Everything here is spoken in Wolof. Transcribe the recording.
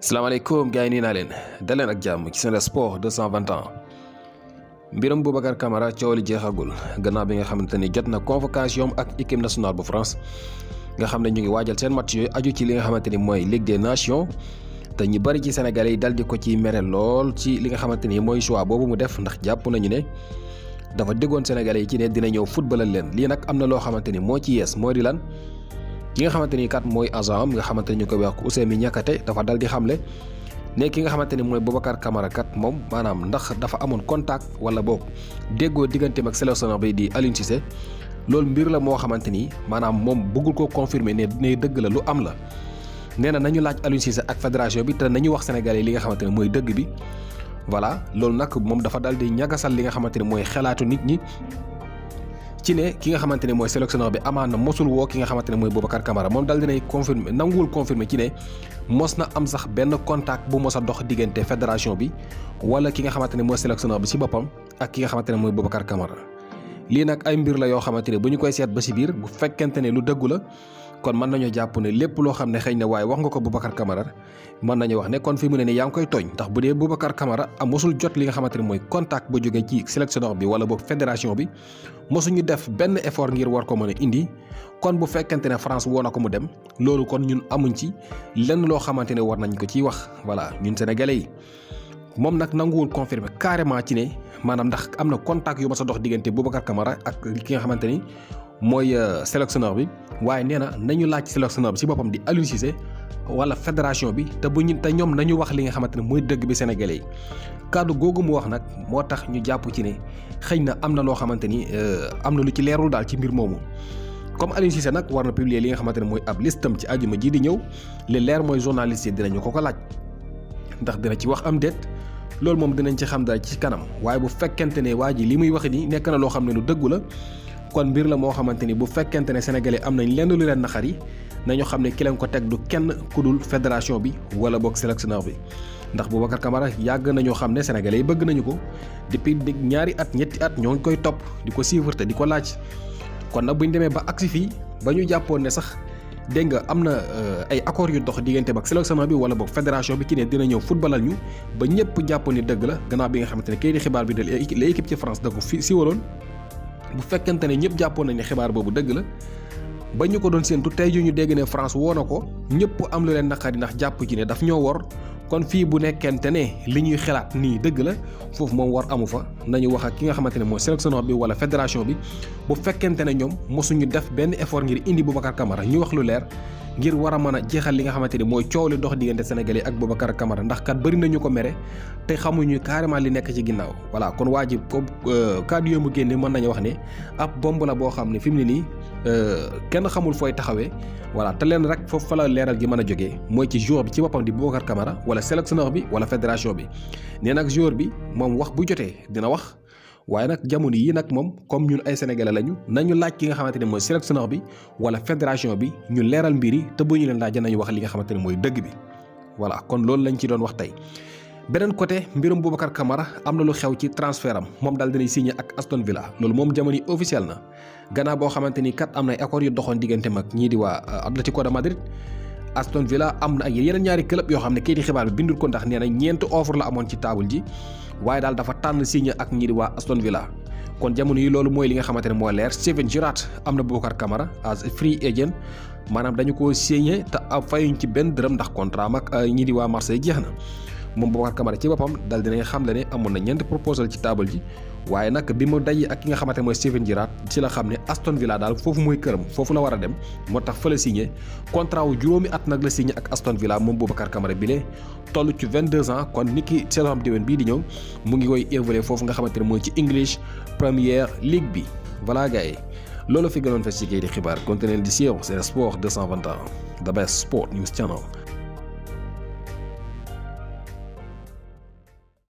salaamaaleykum gars yi nii naa leen daleen ak jàmm ci Sen Sport 221 mbiram Boubacar Kamara coow li jeexagul gannaaw bi nga xamante ni jot na convocation ak équipe nationale bu France nga xam ne ñu ngi waajal seen match yooyu aju ci li nga xamante ni mooy Ligue des Nations te ñu bari ci Sénégalais yi dal di ko ci mere lool ci li nga xamante ni mooy choix boobu mu def ndax jàpp nañu ne dafa déggoon Sénégalais yi ci ne dina ñëw footballal leen lii nag am na loo xamante ni moo ci yees moo di lan. ki nga xamante ni kat mooy agent nga xamante ni ñu koy wax Ousseynou Niakhaté dafa dal di xamle ne ki nga xamante ni mooy Boubacar Kamara kat moom maanaam ndax dafa amoon contact wala boog déggoo digganteem ak sélectionneur bi di Aliou Cissé loolu mbir la moo xamante ni maanaam moom bëggul ko confirmer ne dëgg la lu am la. nee na nañu laaj Aliou Cissé ak fédération bi te nañu wax Sénégalais yi li nga xamante ne mooy dëgg bi voilà loolu nag moom dafa dal di ñagasal li nga xamante ni mooy xalaatu nit ñi. ci ne ki nga xamante ne mooy sélectionneur bi amaan na mosul woo ki nga xamante ne mooy Boubacar Kamara moom dal dinay confirmer nanguwul confirmer ci ne mos na am sax benn contact bu mos a dox diggante fédération bi wala ki nga xamante ne mooy sélectionneur bi ci boppam ak ki nga xamante ne mooy Boubacar Kamara. lii nag ay mbir la yoo xamante ne bu ñu koy seet ba ci biir bu fekkente ne lu dëggu la kon mën nañoo jàpp ne lépp loo xam ne xëy na waaye wax nga ko Boubacar Kamara mën nañu wax ne kon fi mu ne nii yaa ngi koy tooñ ndax bu dee Boubacar Kamara mosul jot li nga xamante ne mooy contact bu jógee ci sélectionneur bi wala boog fédération bi mosuñu def benn effort ngir war ko mën a indi kon bu fekkente ne France woo na ko mu dem loolu kon ñun amuñ ci lenn loo xamante ne war nañ ko ciy wax voilà ñun sénégalais yi. moom nag nanguwul confirmer carrément ci ne maanaam ndax am na contact yu ma sa dox diggante Boubacar Kamara ak ki nga xamante ni mooy sélectionneur bi waaye nee na nañu laaj sélectionneur bi ci boppam di Aliou Cissé wala fédération bi te ñoom nañu wax li nga xamante ne mooy dëgg bi sénégalais yi. kàddu googu mu wax nag moo tax ñu jàpp ci ne xëy na am na loo xamante ni am na lu ci leerul daal ci mbir moomu. comme Aliou Cissé nag war na publier li nga xamante ne mooy ab listam ci àjjuma ji di ñëw li leer mooy journaliste yi dinañu ko laaj ndax dina ci wax am déet. loolu moom dinañ ci xam dara ci kanam waaye bu fekkente ne waa ji li muy wax ni nekk na loo xam ne lu dëggu la kon mbir la moo xamante ni bu fekkente ne sénégalais am nañ lenn lu leen naxari nañu xam ne ki leen ko teg du kenn ku dul fédération bi wala boog sélectionneur bi. ndax Boubacar Kamara yàgg nañoo xam ne sénégalais yi bëgg nañu ko depuis ñaari at ñetti at ñoo ngi koy topp di ko suivre te di ko laaj kon nag bu ñu demee ba agsi fii ba ñu jàppoon ne sax. dégg nga am na ay accords yu dox diggante ak sélectionneur bi wala boog fédération bi ki ne dina ñëw footballal ñu ba ñëpp jàpp ni dëgg la gannaaw bi nga xamante ne kay di xibaar bi de l'équipe ci France da ko si waloon bu fekkente ne ñëpp jàppoon nañ ne xibaar boobu dëgg la ba ñu ko doon séentu tey ju ñu dégg ne France woo na ko ñëpp am lu leen naqari ndax jàpp ci ne daf ñoo wor kon fii bu nekkente ne li ñuy xalaat nii dëgg la foofu moom war amu fa nañu wax ak ki nga xamante ne mooy sélectionneur bi wala fédération bi bu fekkente ne ñoom mosuñu def benn effort ngir indi Boubacar Kamara ñu wax lu leer ngir war a mën a jeexal li nga xamante ni mooy coow li dox diggante sénégalais ak Boubacar Kamara ndax kat bëri nañu ko mere te xamuñu carrément li nekk ci ginnaaw voilà kon waa ji kàddu yooyu mu génne mën nañu wax ne ab bomb la boo xam ne fi mu ne nii kenn xamul fooy taxawee voilà te leen rek foofu fa la leeral gi mën a jógee mooy ci joueur bi ci boppam di Boubacar Kamara wala sélectionneur bi wala fédération bi nee nag joueur bi moom wax bu jotee dina wax waaye nag jamono yi nag moom comme ñun ay sénégalais lañu nañu laaj ki nga xamante ne mooy sélectionneur bi wala fédération bi ñu leeral mbir yi te bu ñu leen laaj nañu wax li nga xamante ne mooy dëgg bi voilà kon loolu lañ ci doon wax tey. beneen côté mbirum Boubacar Kamara am na lu xew ci transfert am moom daal dinay signé ak Aston Villa loolu moom jamono yi officiel na gannaaw boo xamante ni kat am na ay accords yu doxoon diggante mag ñii di waa Atlético de Madrid. Aston Villa am na ak yeneen ñaari club yoo xam ne kayiti xibaar bi bindul ko ndax nee na ñeenti offre la amoon ci table ji waaye daal dafa tànn signé ak ñi di waa Aston Villa kon jamono yi loolu mooy li nga xamante ne moo leer Steven Gerrard am na Boubacar Kamara as free agent maanaam dañu ko signé te fayuñ ci benn dërëm ndax contrat am ak ñi di waa Marseille jeex na moom Boubacar Kamara ci boppam dal dinañ xam le ne amoon na ñeenti proposal ci table ji waaye nag bi mu daje ak ki nga xamante ne mooy Steven Gerrard ci la xam ne Aston Villa daal foofu mooy këram foofu la war a dem moo tax fa la signé contrat wu juróomi at nag la signé ak Aston Villa moom Boubacar Kamara bile toll ci 22 ans kon nit ki saison déwén bii di ñëw mu ngi koy évoluer foofu nga xamante ne mooy ci English Premier League bi voilà gars yi loolu fi gënoon fes ci kay di xibaar continuez di suivre Sen Sport 221 the best sport news channel